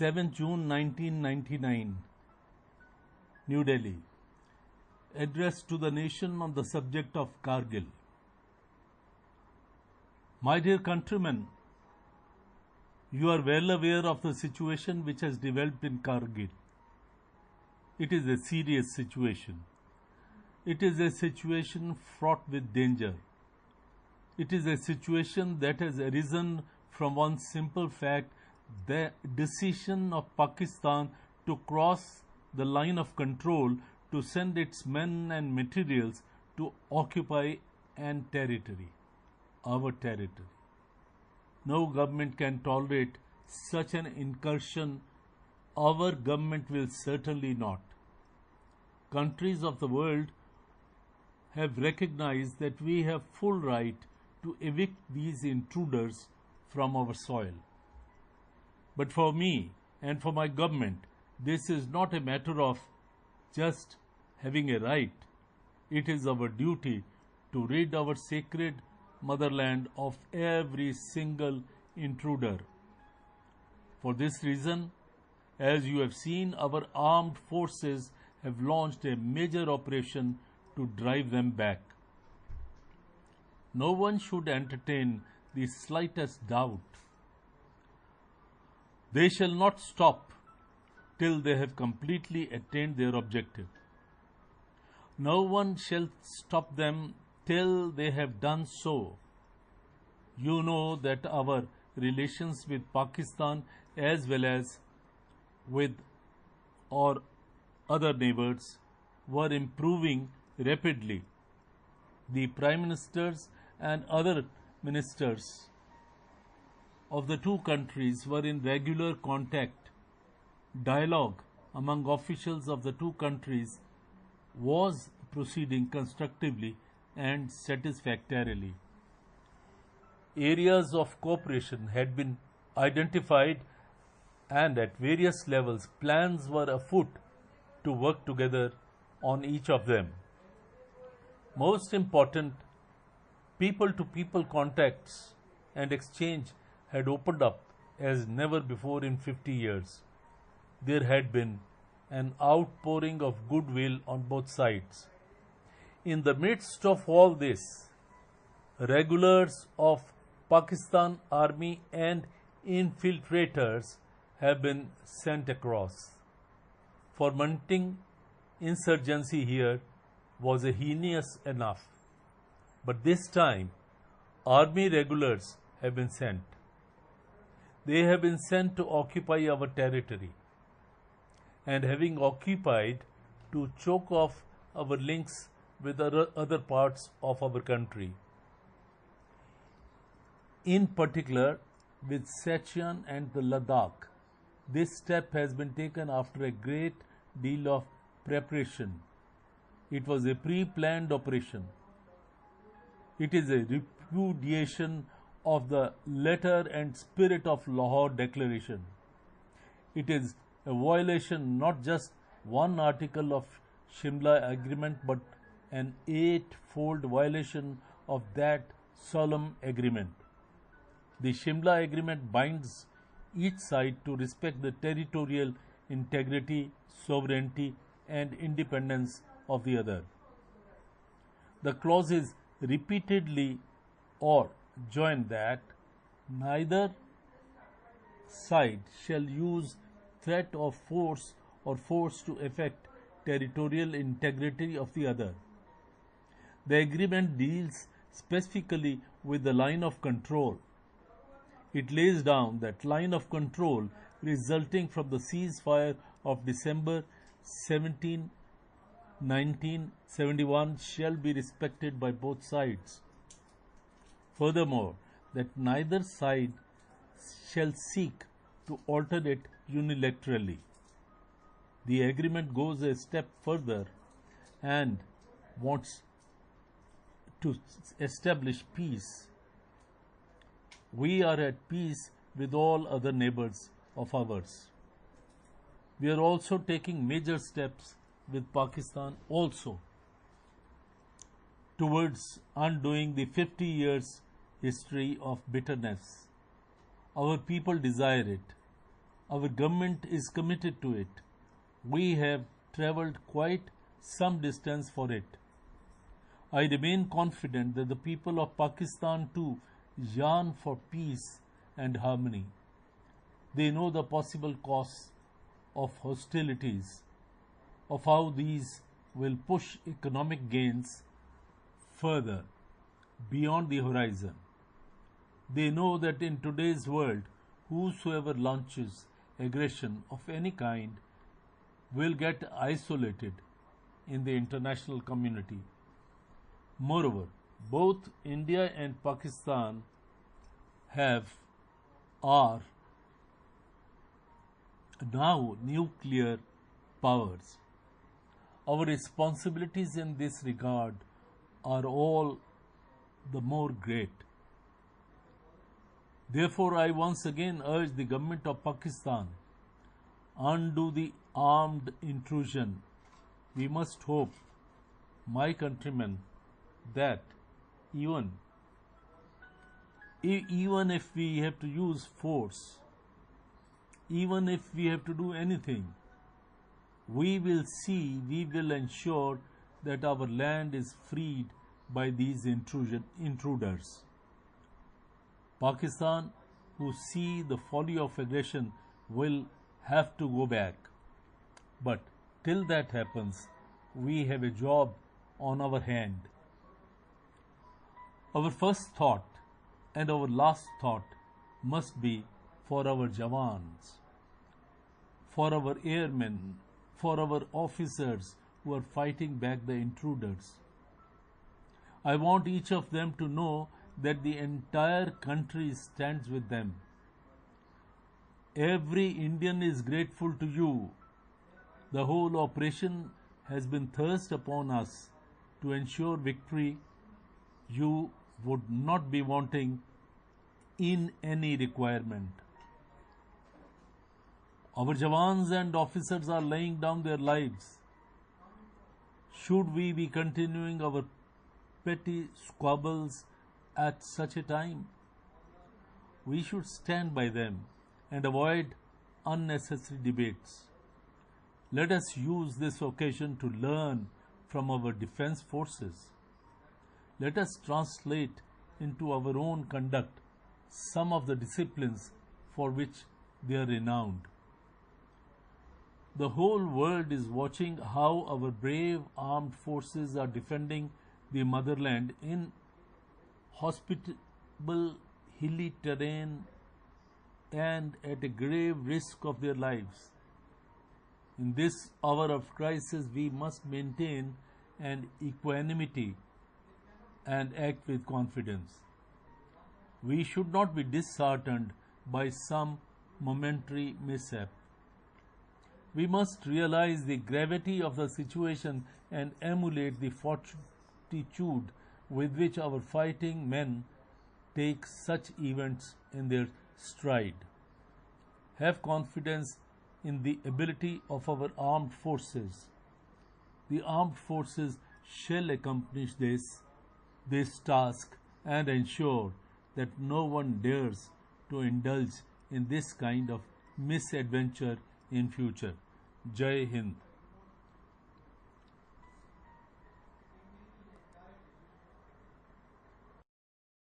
7 June 1999, New Delhi. Address to the nation on the subject of Kargil. My dear countrymen, you are well aware of the situation which has developed in Kargil. It is a serious situation. It is a situation fraught with danger. It is a situation that has arisen from one simple fact, the decision of Pakistan to cross the line of control to send its men and materials to occupy an territory, our territory. No government can tolerate such an incursion. Our government will certainly not. Countries of the world have recognized that we have full right to evict these intruders from our soil. But for me and for my government, this is not a matter of just having a right. It is our duty to rid our sacred motherland of every single intruder. For this reason, as you have seen, our armed forces have launched a major operation to drive them back. No one should entertain the slightest doubt. They shall not stop till they have completely attained their objective. No one shall stop them till they have done so. You know that our relations with Pakistan as well as with our other neighbors were improving rapidly. The Prime Ministers and other ministers of the two countries were in regular contact. Dialogue among officials of the two countries was proceeding constructively and satisfactorily. Areas of cooperation had been identified and at various levels plans were afoot to work together on each of them. Most important, people-to-people contacts and exchange had opened up as never before in 50 years. There had been an outpouring of goodwill on both sides. In the midst of all this, regulars of Pakistan Army and infiltrators have been sent across. Fomenting insurgency here was heinous enough. But this time, army regulars have been sent. They have been sent to occupy our territory, and having occupied, to choke off our links with other parts of our country. In particular, with Sichuan and the Ladakh, this step has been taken after a great deal of preparation. It was a pre-planned operation. It is a repudiation of the letter and spirit of Lahore Declaration. It is a violation not just one article of Shimla Agreement but an 8-fold violation of that solemn agreement. The Shimla Agreement binds each side to respect the territorial integrity, sovereignty and independence of the other. The clauses repeatedly or join that neither side shall use threat of force or force to affect territorial integrity of the other. The agreement deals specifically with the line of control. It lays down that line of control resulting from the ceasefire of December 17, 1971 shall be respected by both sides. Furthermore, that neither side shall seek to alter it unilaterally. The agreement goes a step further and wants to establish peace. We are at peace with all other neighbors of ours. We are also taking major steps with Pakistan also towards undoing the 50 years history of bitterness. Our people desire it. Our government is committed to it. We have travelled quite some distance for it. I remain confident that the people of Pakistan too yearn for peace and harmony. They know the possible costs of hostilities, of how these will push economic gains further beyond the horizon. They know that in today's world, whosoever launches aggression of any kind will get isolated in the international community. Moreover, both India and Pakistan are now nuclear powers. Our responsibilities in this regard are all the more great. Therefore, I once again urge the government of Pakistan, undo the armed intrusion. We must hope, my countrymen, that even if we have to use force, even if we have to do anything, we will ensure that our land is freed by these intruders. Pakistan, who see the folly of aggression, will have to go back. But till that happens, we have a job on our hand. Our first thought and our last thought must be for our Jawans, for our airmen, for our officers who are fighting back the intruders. I want each of them to know that the entire country stands with them. Every Indian is grateful to you. The whole operation has been thrust upon us to ensure victory. You would not be wanting in any requirement. Our Jawans and officers are laying down their lives. Should we be continuing our petty squabbles at such a time? We should stand by them and avoid unnecessary debates. Let us use this occasion to learn from our defense forces. Let us translate into our own conduct some of the disciplines for which they are renowned. The whole world is watching how our brave armed forces are defending the motherland in hospitable hilly terrain and at a grave risk of their lives. In this hour of crisis, we must maintain an equanimity and act with confidence. We should not be disheartened by some momentary mishap. We must realize the gravity of the situation and emulate the fortitude with which our fighting men take such events in their stride. Have confidence in the ability of our armed forces. The armed forces shall accomplish this task and ensure that no one dares to indulge in this kind of misadventure in future. Jai Hind.